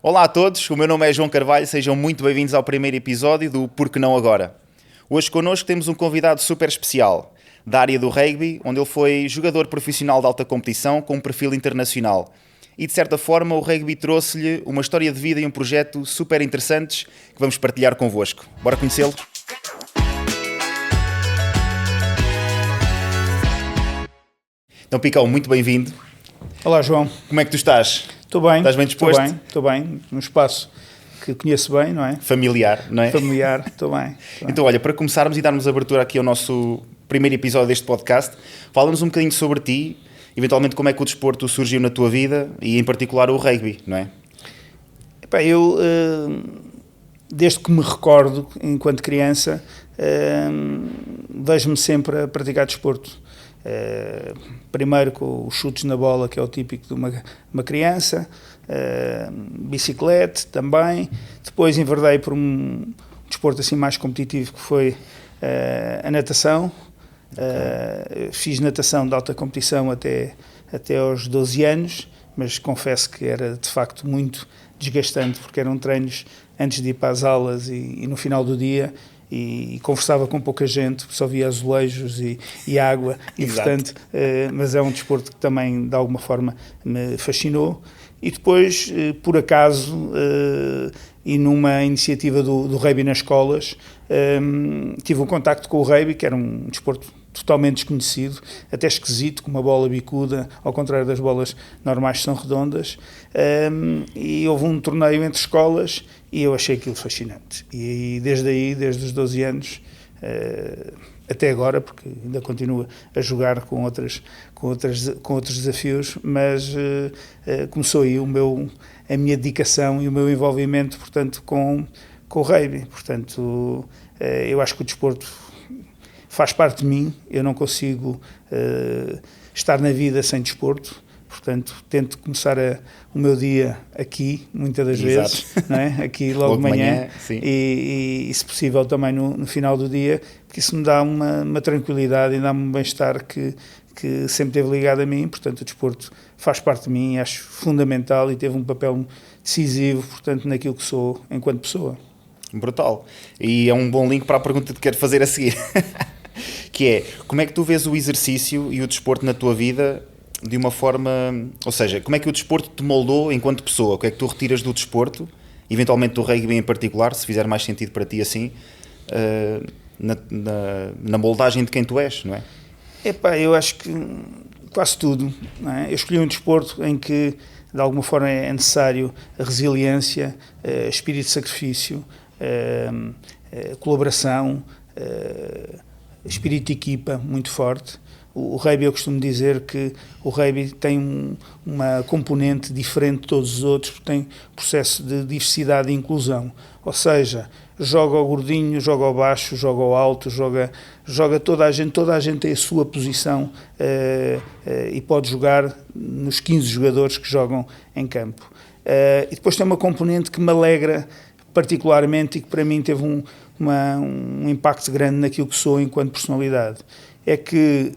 Olá a todos, o meu nome é João Carvalho, sejam muito bem-vindos ao primeiro episódio do Por que não agora. Hoje connosco temos um convidado super especial, da área do rugby, onde ele foi jogador profissional de alta competição com um perfil internacional. E de certa forma o rugby trouxe-lhe uma história de vida e um projeto super interessantes que vamos partilhar convosco. Bora conhecê-lo? Então Picão, muito bem-vindo. Olá João. Como é que tu estás? Estou bem. Estás bem disposto? Estou bem. Num espaço que conheço bem, não é? Familiar, não é? Familiar, estou bem. Então olha, para começarmos e darmos abertura aqui ao nosso primeiro episódio deste podcast, fala-nos um bocadinho sobre ti, eventualmente como é que o desporto surgiu na tua vida e em particular o rugby, não é? Epá, eu, desde que me recordo, enquanto criança, vejo-me sempre a praticar desporto. Primeiro com os chutes na bola, que é o típico de uma criança, bicicleta também, depois enverdei por um desporto assim mais competitivo que foi a natação. Fiz natação de alta competição até aos 12 anos, mas confesso que era de facto muito desgastante, porque eram treinos antes de ir para as aulas e no final do dia, e conversava com pouca gente, só via azulejos e água, e portanto, mas é um desporto que também de alguma forma me fascinou. E depois, por acaso, e numa iniciativa do rugby nas escolas, tive um contacto com o rugby, que era um desporto totalmente desconhecido, até esquisito, com uma bola bicuda, ao contrário das bolas normais que são redondas, e houve um torneio entre escolas e eu achei aquilo fascinante. E desde aí, desde os 12 anos, até agora, porque ainda continuo a jogar com outros desafios, mas começou aí a minha dedicação e o meu envolvimento, portanto, com o rugby. Portanto, eu acho que o desporto faz parte de mim, eu não consigo estar na vida sem desporto, portanto tento começar o meu dia aqui, muitas das vezes, não é? Aqui logo de manhã e se possível também no final do dia, porque isso me dá uma tranquilidade e dá-me um bem-estar que sempre esteve ligado a mim. Portanto o desporto faz parte de mim, acho fundamental e teve um papel decisivo, portanto, naquilo que sou enquanto pessoa. Brutal. E é um bom link para a pergunta que quero fazer a seguir. Que é, como é que tu vês o exercício e o desporto na tua vida de uma forma... Ou seja, como é que o desporto te moldou enquanto pessoa? O que é que tu retiras do desporto, eventualmente do rugby em particular, se fizer mais sentido para ti assim, na moldagem de quem tu és, não é? Epá, eu acho que quase tudo, não é? Eu escolhi um desporto em que, de alguma forma, é necessário a resiliência, espírito de sacrifício, colaboração, espírito de equipa muito forte. O rugby, eu costumo dizer que o rugby tem uma componente diferente de todos os outros, porque tem processo de diversidade e inclusão. Ou seja, joga ao gordinho, joga ao baixo, joga ao alto, joga toda a gente tem a sua posição e pode jogar nos 15 jogadores que jogam em campo. E depois tem uma componente que me alegra particularmente e que para mim teve um impacto grande naquilo que sou enquanto personalidade. É que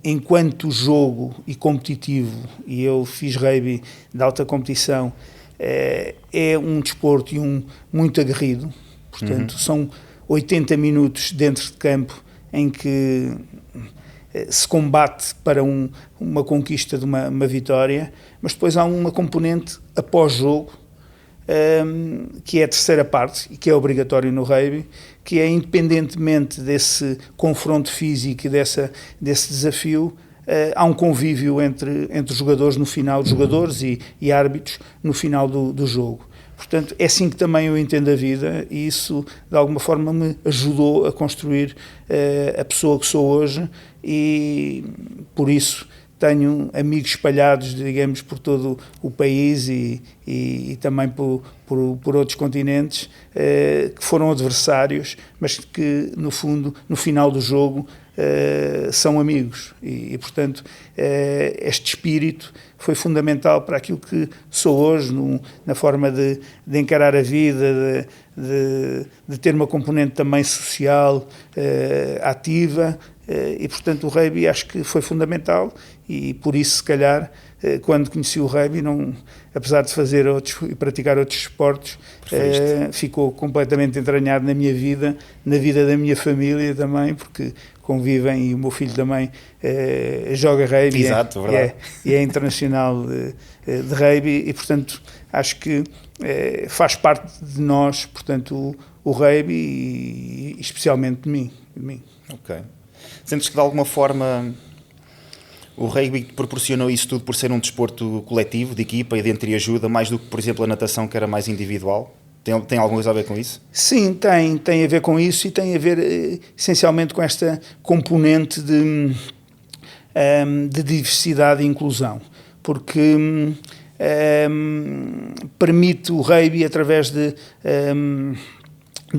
enquanto jogo e competitivo, e eu fiz rugby de alta competição, é um desporto e muito aguerrido. Portanto, são 80 minutos dentro de campo em que se combate para uma conquista de uma vitória, mas depois há uma componente após-jogo, que é a terceira parte e que é obrigatório no rugby, que é, independentemente desse confronto físico e desse desafio, há um convívio entre jogadores no final, jogadores e árbitros no final do jogo. Portanto, é assim que também eu entendo a vida e isso, de alguma forma, me ajudou a construir a pessoa que sou hoje e, por isso, tenho amigos espalhados, digamos, por todo o país e também por outros continentes que foram adversários, mas que, no fundo, no final do jogo, são amigos. E portanto, este espírito foi fundamental para aquilo que sou hoje, na forma de encarar a vida, de ter uma componente também social ativa. E, portanto, o rugby acho que foi fundamental e, por isso, se calhar, quando conheci o rugby, apesar de fazer outros e praticar outros esportes, ficou completamente entranhado na minha vida, na vida da minha família também, porque convivem e o meu filho também joga rugby. Exato, verdade. E é internacional de rugby e, portanto, acho que faz parte de nós, portanto, o rugby e especialmente de mim. Ok. Sentes que de alguma forma o rugby proporcionou isso tudo por ser um desporto coletivo, de equipa e de entreajuda, mais do que, por exemplo, a natação, que era mais individual? Tem alguma coisa a ver com isso? Sim, tem a ver com isso e tem a ver essencialmente com esta componente de diversidade e inclusão, porque permite o rugby, através de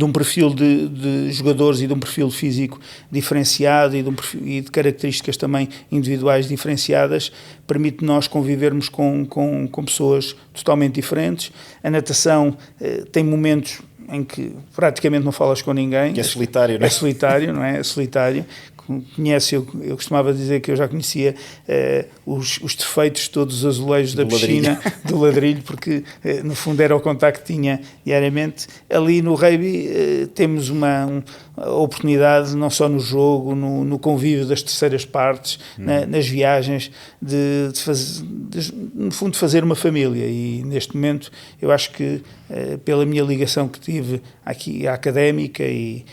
um perfil de jogadores e de um perfil físico diferenciado e de características também individuais diferenciadas, permite nós convivermos com pessoas totalmente diferentes. A natação tem momentos em que praticamente não falas com ninguém. Que é solitário, não é? É solitário, não é? É solitário. Eu costumava dizer que eu já conhecia os defeitos, todos os azulejos da piscina, do ladrilho, porque no fundo era o contacto que tinha diariamente. Ali no rugby temos uma oportunidade, não só no jogo, no convívio das terceiras partes, nas viagens, no fundo de fazer uma família. E neste momento eu acho que pela minha ligação que tive aqui à académica e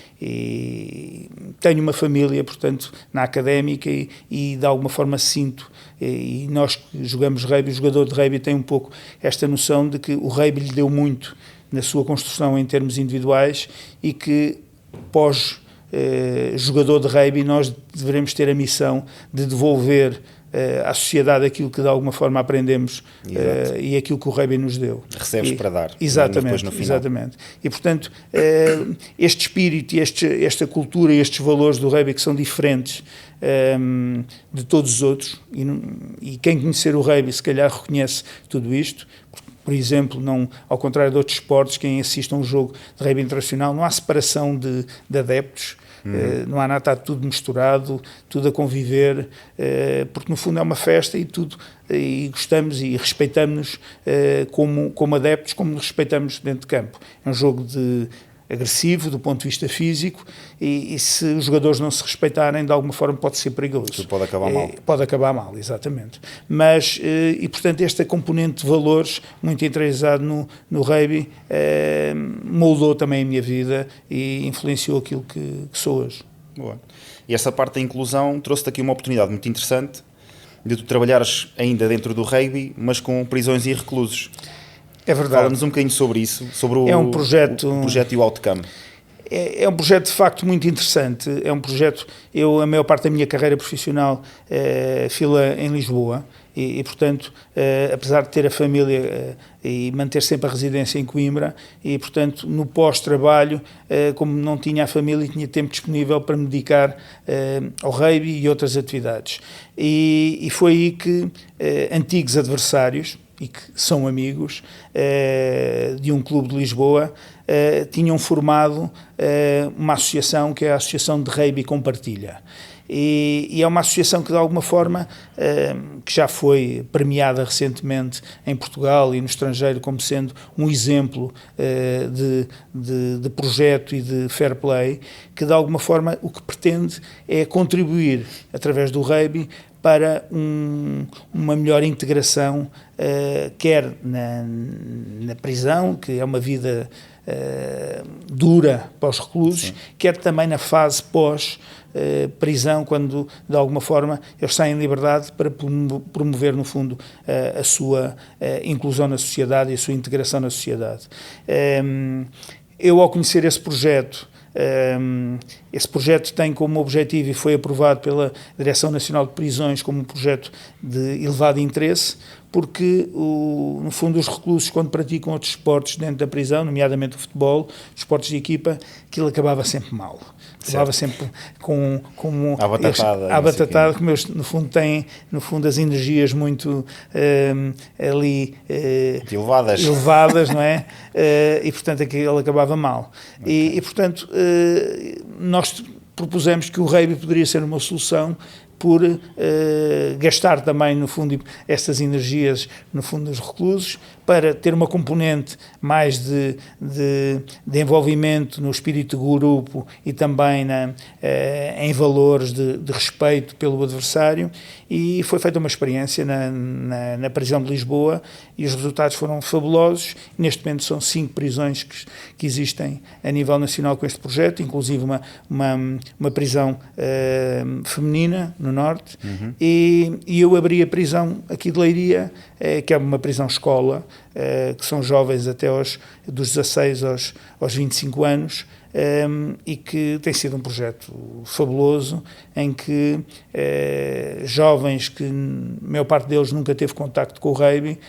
tenho uma família, portanto, na académica e de alguma forma sinto, e nós que jogamos rugby, o jogador de rugby tem um pouco esta noção de que o rugby lhe deu muito na sua construção em termos individuais e que pós jogador de rugby nós devemos ter a missão de devolver à sociedade aquilo que de alguma forma aprendemos e aquilo que o rugby nos deu. Recebes para dar. Exatamente, depois no final. exatamente. E portanto, este espírito e esta cultura e estes valores do rugby que são diferentes de todos os outros, e quem conhecer o rugby se calhar reconhece tudo isto. Por exemplo, ao contrário de outros esportes, quem assiste a um jogo de rugby internacional, não há separação de adeptos, não há nada, está tudo misturado, tudo a conviver, porque no fundo é uma festa e gostamos e respeitamos-nos como adeptos, como nos respeitamos dentro de campo. É um jogo agressivo do ponto de vista físico e se os jogadores não se respeitarem, de alguma forma pode ser perigoso. Tudo pode acabar mal. Pode acabar mal, exatamente. Mas, e portanto, esta componente de valores, muito enraizado no rugby, moldou também a minha vida e influenciou aquilo que sou hoje. Boa. E essa parte da inclusão trouxe-te aqui uma oportunidade muito interessante de tu trabalhares ainda dentro do rugby, mas com prisões e reclusos. É verdade. Fala-nos um bocadinho sobre isso, sobre o projeto e o outcome. É um projeto de facto muito interessante. É um projeto, a maior parte da minha carreira profissional fiz-la em Lisboa e portanto, apesar de ter a família e manter sempre a residência em Coimbra e portanto no pós-trabalho, como não tinha a família, tinha tempo disponível para me dedicar ao rugby e outras atividades. E foi aí que antigos adversários, e que são amigos de um clube de Lisboa, tinham formado uma associação que é a Associação de Rugby Compartilha. E é uma associação que de alguma forma, que já foi premiada recentemente em Portugal e no estrangeiro como sendo um exemplo de projeto e de fair play, que de alguma forma o que pretende é contribuir através do rugby para uma melhor integração, quer na prisão, que é uma vida dura para os reclusos, sim, quer também na fase pós-prisão, quando de alguma forma eles saem em liberdade para promover no fundo a sua inclusão na sociedade e a sua integração na sociedade. Eu, ao conhecer esse projeto tem como objetivo e foi aprovado pela Direção Nacional de Prisões como um projeto de elevado interesse, porque no fundo os reclusos, quando praticam outros esportes dentro da prisão, nomeadamente o futebol, esportes de equipa, aquilo acabava sempre mal. Acabava sempre com à batatada, como eles no fundo têm as energias muito elevadas, não é? E portanto aquilo acabava mal. Okay. E portanto nós propusemos que o rugby poderia ser uma solução por gastar também, no fundo, estas energias, no fundo, dos reclusos, para ter uma componente mais de envolvimento no espírito do grupo e também em valores de respeito pelo adversário, e foi feita uma experiência na prisão de Lisboa e os resultados foram fabulosos. Neste momento são 5 prisões que existem a nível nacional com este projeto, inclusive uma prisão feminina no Norte, e eu abri a prisão aqui de Leiria, que é uma prisão-escola, que são jovens até dos 16 aos 25 anos, e que tem sido um projeto fabuloso, em que jovens que, a maior parte deles nunca teve contacto com o rugby,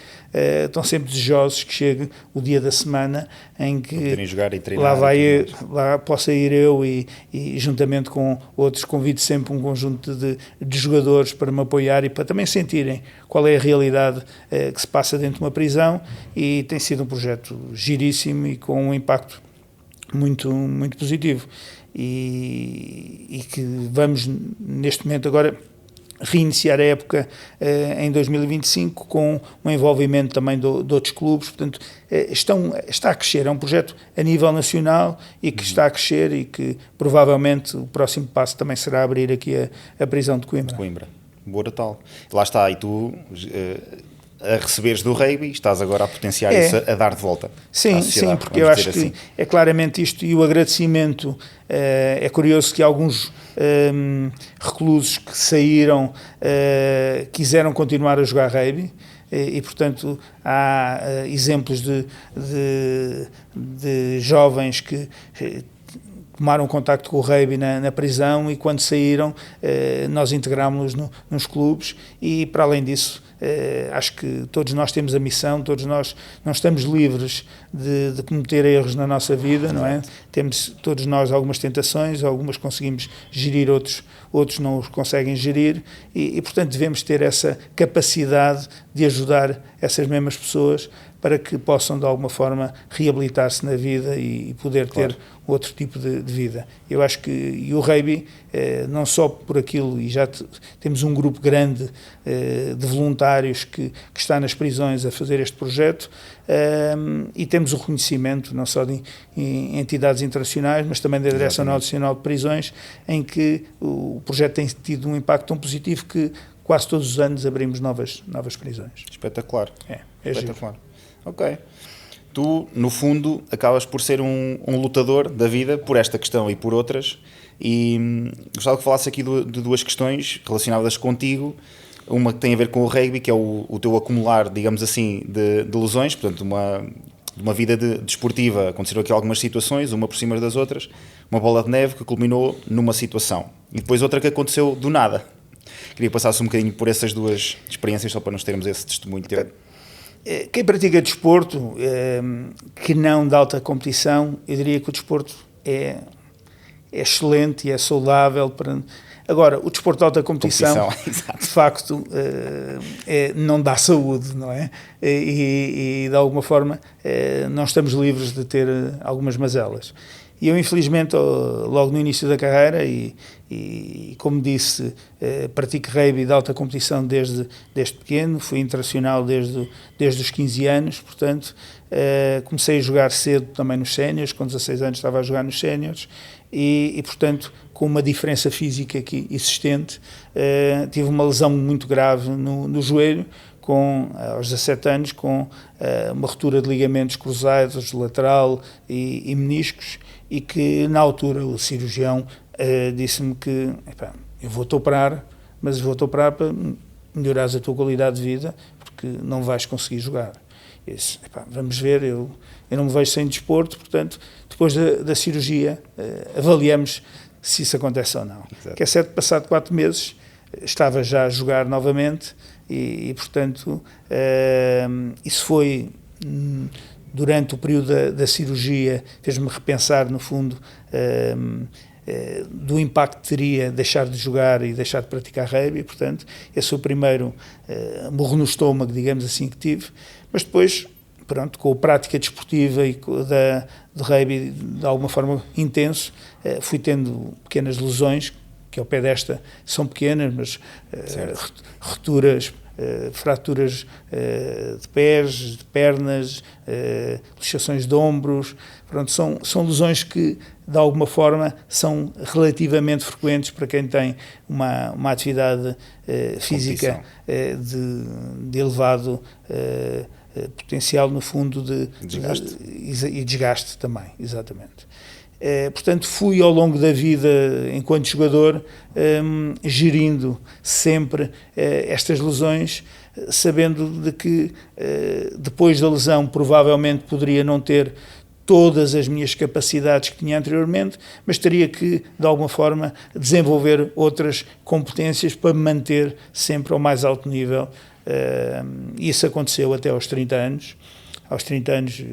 estão sempre desejosos que chegue o dia da semana em que jogar e treinar, lá possa ir eu e juntamente com outros convido sempre um conjunto de jogadores para me apoiar e para também sentirem qual é a realidade que se passa dentro de uma prisão, e tem sido um projeto giríssimo e com um impacto muito, muito positivo, e que vamos neste momento agora reiniciar a época em 2025 com um envolvimento também de outros clubes. Portanto, está a crescer, é um projeto a nível nacional e que está a crescer, e que provavelmente o próximo passo também será abrir aqui a prisão de Coimbra. Boa tal. Lá está, e tu a receberes do rugby, estás agora a potenciar isso, a dar de volta. Sim, porque eu acho que é claramente isto, e o agradecimento, é curioso que alguns reclusos que saíram quiseram continuar a jogar rugby, e portanto há exemplos de jovens que tomaram contacto com o rugby na prisão, e quando saíram nós integrámos-los nos clubes, e para além disso acho que todos nós temos a missão, todos nós não estamos livres de cometer erros na nossa vida, não é? Temos todos nós algumas tentações, algumas conseguimos gerir, outros não os conseguem gerir, e portanto devemos ter essa capacidade de ajudar essas mesmas pessoas para que possam de alguma forma reabilitar-se na vida e poder ter outro tipo de vida. Eu acho que e o rugby, não só por aquilo, e já temos um grupo grande de voluntários que está nas prisões a fazer este projeto, e temos o reconhecimento não só de entidades internacionais, mas também da Direção Nacional de Prisões, em que o projeto tem tido um impacto tão positivo que quase todos os anos abrimos novas prisões. Espetacular. É espetacular. Ok. Tu, no fundo, acabas por ser um lutador da vida por esta questão e por outras, e gostava que falasse aqui de 2 questões relacionadas contigo. Uma que tem a ver com o rugby, que é o teu acumular, digamos assim, de lesões, portanto, de uma vida desportiva. Aconteceram aqui algumas situações, uma por cima das outras, uma bola de neve que culminou numa situação. E depois outra que aconteceu do nada. Queria passar-se um bocadinho por essas 2 experiências, só para nós termos esse testemunho teu. Quem pratica desporto, que não de alta competição, eu diria que o desporto é excelente e é saudável. Agora, o desporto de alta competição de facto, não dá saúde, não é? E de alguma forma, não estamos livres de ter algumas mazelas. E eu, infelizmente, logo no início da carreira, e como disse, pratico rugby de alta competição desde pequeno, fui internacional desde os 15 anos, portanto, comecei a jogar cedo também nos séniores, com 16 anos estava a jogar nos séniores, e portanto, com uma diferença física aqui existente, tive uma lesão muito grave no joelho, aos 17 anos, com uma ruptura de ligamentos cruzados, lateral e meniscos, e que na altura o cirurgião disse-me que eu vou-te operar, mas vou-te operar para melhorares a tua qualidade de vida, porque não vais conseguir jogar. Eu disse, vamos ver, eu não me vejo sem desporto, portanto, depois da cirurgia, avaliamos se isso acontece ou não. Exato. Que é certo, passado 4 meses, estava já a jogar novamente, e portanto, isso foi, durante o período da cirurgia, fez-me repensar, no fundo, do impacto que teria deixar de jogar e deixar de praticar rugby. Portanto, esse foi o primeiro murro no estômago, digamos assim, que tive, mas depois, pronto, com a prática desportiva e de rugby de alguma forma intenso, fui tendo pequenas lesões, que ao pé desta são pequenas, mas rupturas fraturas de pés, de pernas, luxações de ombros. Pronto, são lesões que, de alguma forma, são relativamente frequentes para quem tem uma atividade física de elevado potencial, no fundo, de desgaste. E desgaste também, exatamente. Portanto, fui ao longo da vida, enquanto jogador, gerindo sempre estas lesões, sabendo de que depois da lesão provavelmente poderia não ter todas as minhas capacidades que tinha anteriormente, mas teria que, de alguma forma, desenvolver outras competências para me manter sempre ao mais alto nível. Isso aconteceu até aos 30 anos. Aos 30 anos,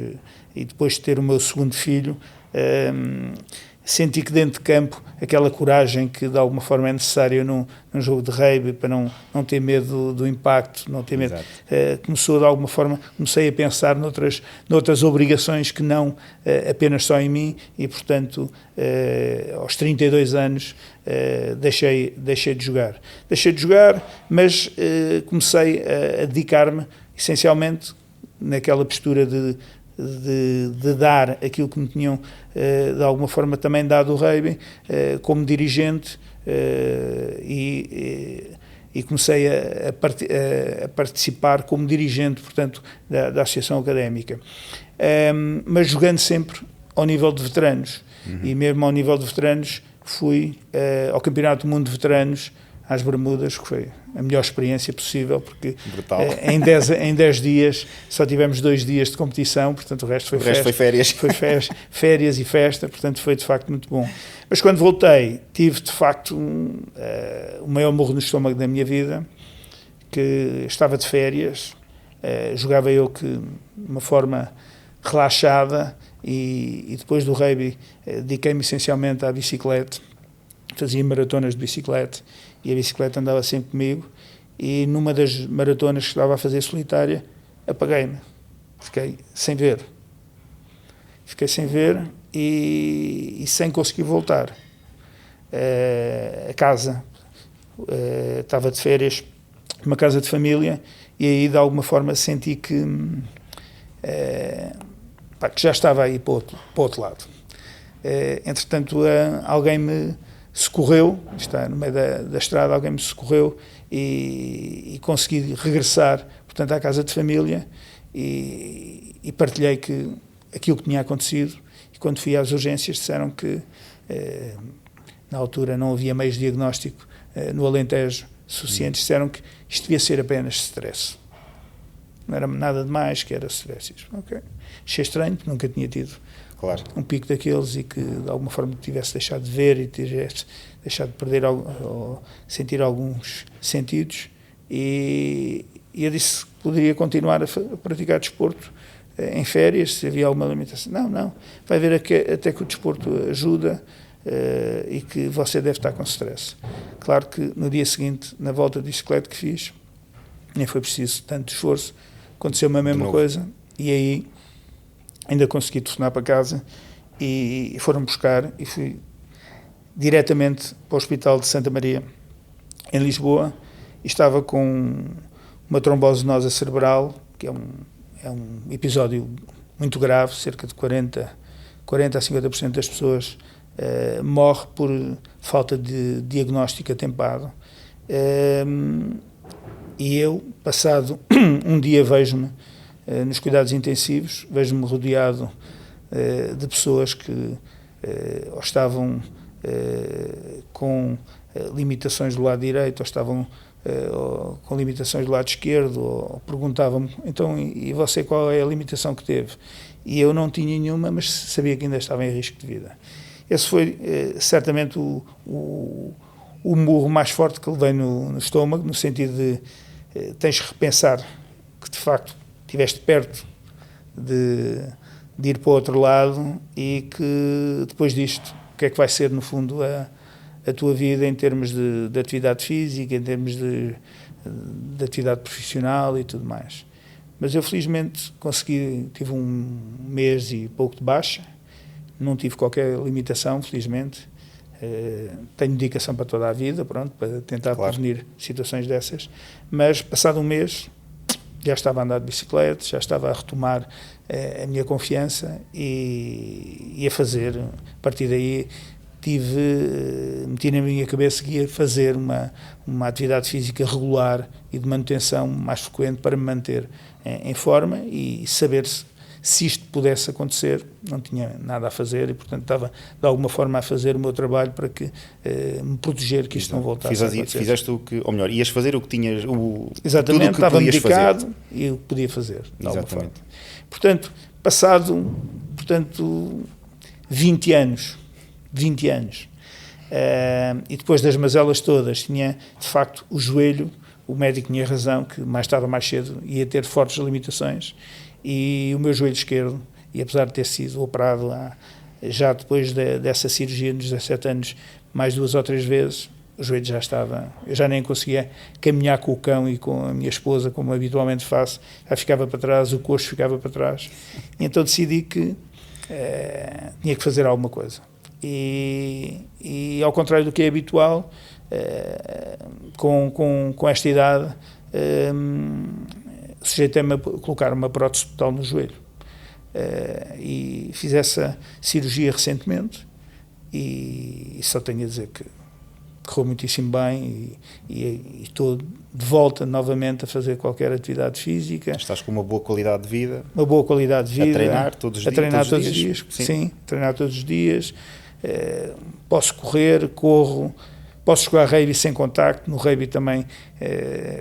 e depois de ter o meu segundo filho, senti que dentro de campo aquela coragem que de alguma forma é necessária num jogo de rugby, para não ter medo do impacto, não ter medo. Começou de alguma forma, comecei a pensar noutras obrigações que não apenas só em mim, e portanto aos 32 anos deixei de jogar. Deixei de jogar, mas comecei a dedicar-me essencialmente naquela postura de dar aquilo que me tinham de alguma forma também dado o rugby, como dirigente, e comecei a participar como dirigente, portanto, da Associação Académica, mas jogando sempre ao nível de veteranos. E mesmo ao nível de veteranos fui ao Campeonato do Mundo de Veteranos às Bermudas, que foi a melhor experiência possível, porque em 10 dias só tivemos 2 dias de competição, portanto o resto foi férias. Foi férias e festa, portanto foi de facto muito bom. Mas quando voltei, tive de facto o maior murro no estômago da minha vida, que estava de férias, jogava eu de uma forma relaxada, e depois do rugby dediquei-me essencialmente à bicicleta, fazia maratonas de bicicleta, e a bicicleta andava sempre comigo, e numa das maratonas que estava a fazer solitária, apaguei-me, fiquei sem ver e sem conseguir voltar a casa. Estava de férias numa casa de família, e aí de alguma forma senti que já estava aí para o outro lado. Entretanto, alguém me socorreu, está no meio da estrada, alguém me socorreu, e consegui regressar, portanto, à casa de família, e partilhei aquilo que tinha acontecido. E quando fui às urgências disseram que na altura não havia meios de diagnóstico no Alentejo suficientes, disseram que isto devia ser apenas stress, não era nada de mais, que era stress. Okay. Achei estranho, porque nunca tinha tido um pico daqueles, e que de alguma forma tivesse deixado de ver e tivesse deixado de perder ou sentir alguns sentidos, e eu disse que poderia continuar a praticar desporto em férias, se havia alguma limitação. Não, vai ver até que o desporto ajuda, e que você deve estar com stress. Claro que no dia seguinte, na volta de bicicleta que fiz, nem foi preciso tanto esforço, aconteceu-me a mesma coisa, e aí ainda consegui telefonar para casa, e foram buscar, e fui diretamente para o Hospital de Santa Maria, em Lisboa, e estava com uma trombose venosa cerebral, que é um episódio muito grave. Cerca de 40 a 50% das pessoas morre por falta de diagnóstico atempado. E eu, passado um dia, vejo-me nos cuidados intensivos, vejo-me rodeado de pessoas que ou estavam com limitações do lado direito, ou estavam com limitações do lado esquerdo, ou perguntavam-me, então, e você, qual é a limitação que teve? E eu não tinha nenhuma, mas sabia que ainda estava em risco de vida. Esse foi certamente o murro mais forte que levei no estômago, no sentido de tens que repensar que de facto estiveste perto de ir para o outro lado, e que depois disto, o que é que vai ser no fundo a tua vida em termos de atividade física, em termos de atividade profissional e tudo mais. Mas eu felizmente tive um mês e pouco de baixa, não tive qualquer limitação, felizmente. tenho dedicação para toda a vida, pronto, para tentar Claro. prevenir situações dessas, mas passado um mês já estava a andar de bicicleta, já estava a retomar a minha confiança e a fazer. A partir daí meti na minha cabeça que ia fazer uma atividade física regular e de manutenção mais frequente para me manter em forma e saber se isto pudesse acontecer. Não tinha nada a fazer e, portanto, estava de alguma forma a fazer o meu trabalho para que me proteger que isto não voltasse a acontecer. Fizeste o que, ou melhor, ias fazer o que tinhas, exatamente, tudo o que estava podias dedicado fazer. e eu podia fazer. Exatamente. Portanto, passado 20 anos, e depois das mazelas todas, tinha de facto o joelho, o médico tinha razão, que mais tarde ou mais cedo ia ter fortes limitações, e o meu joelho esquerdo, e apesar de ter sido operado já depois dessa cirurgia nos 17 anos, mais 2 ou 3 vezes, o joelho já estava, eu já nem conseguia caminhar com o cão e com a minha esposa, como habitualmente faço, já ficava para trás, o coxo ficava para trás, e então decidi que tinha que fazer alguma coisa. E ao contrário do que é habitual, com esta idade, sujeitei-me a colocar uma prótese total no joelho. E fiz essa cirurgia recentemente e só tenho a dizer que correu muitíssimo bem e estou de volta novamente a fazer qualquer atividade física. Estás com uma boa qualidade de vida. Uma boa qualidade de vida. A treinar todos os dias? A treinar todos os dias, sim, treinar todos os dias. Posso correr, corro, posso jogar rugby sem contacto. No rugby também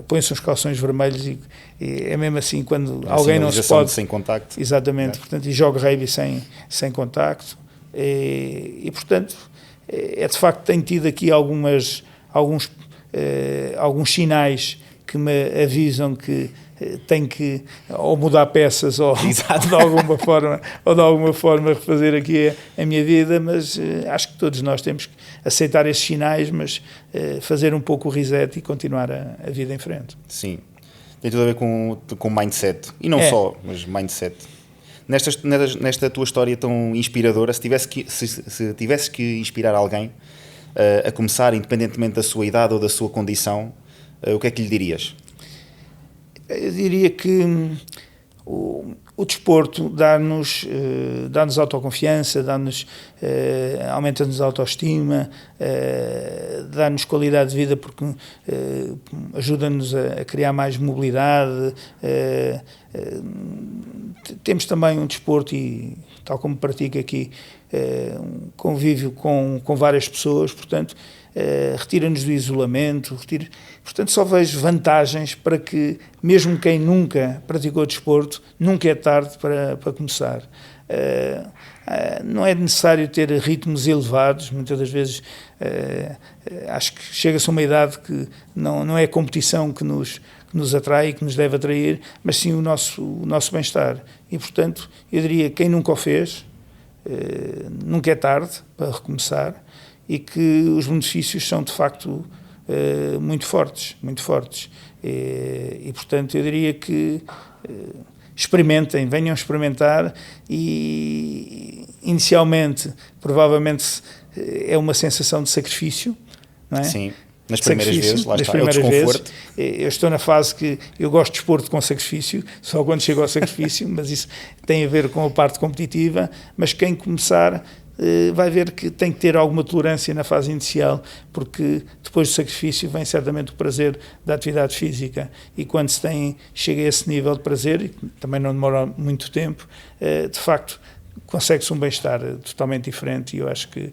põe-se uns calções vermelhos e é mesmo assim quando alguém não se pode... sem contacto. Exatamente, portanto, e jogo rugby sem contacto. E portanto, de facto tenho tido aqui alguns sinais que me avisam que tenho que ou mudar peças ou de alguma forma refazer aqui a minha vida, mas acho que todos nós temos que aceitar esses sinais, mas fazer um pouco o reset e continuar a vida em frente. Sim, tem tudo a ver com mindset, e não só, mas mindset. Nesta tua história tão inspiradora, se tivesse que inspirar alguém a começar, independentemente da sua idade ou da sua condição, o que é que lhe dirias? Eu diria que o desporto dá-nos autoconfiança, aumenta-nos a autoestima, dá-nos qualidade de vida porque ajuda-nos a criar mais mobilidade. Temos também um desporto e, tal como pratico aqui, um convívio com várias pessoas, portanto, retira-nos do isolamento, portanto só vejo vantagens para que, mesmo quem nunca praticou desporto, nunca é tarde para começar. Não é necessário ter ritmos elevados, muitas das vezes acho que chega-se a uma idade que não é a competição que nos atrai e que nos deve atrair, mas sim o nosso bem-estar. E, portanto, eu diria que quem nunca o fez, nunca é tarde para recomeçar, e que os benefícios são de facto muito fortes. E portanto eu diria que experimentem, venham experimentar, e inicialmente provavelmente é uma sensação de sacrifício, não é? Sim. Nas primeiras vezes, lá está, é o desconforto. Eu estou na fase que eu gosto de desporto com sacrifício, só quando chego ao sacrifício, mas isso tem a ver com a parte competitiva, mas quem começar vai ver que tem que ter alguma tolerância na fase inicial, porque depois do sacrifício vem certamente o prazer da atividade física, e quando chega a esse nível de prazer, e também não demora muito tempo, de facto consegue-se um bem-estar totalmente diferente, e eu acho que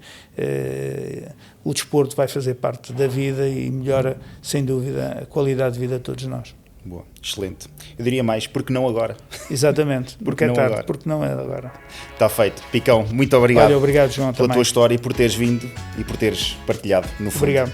o desporto vai fazer parte da vida e melhora, sem dúvida, a qualidade de vida de todos nós. Boa, excelente. Eu diria mais, porque não agora? Exatamente, porque é tarde, agora. porque não é agora. Está feito. Picão, muito obrigado. Olha, obrigado, João, pela também. tua história, por teres vindo e por teres partilhado no fundo. Obrigado.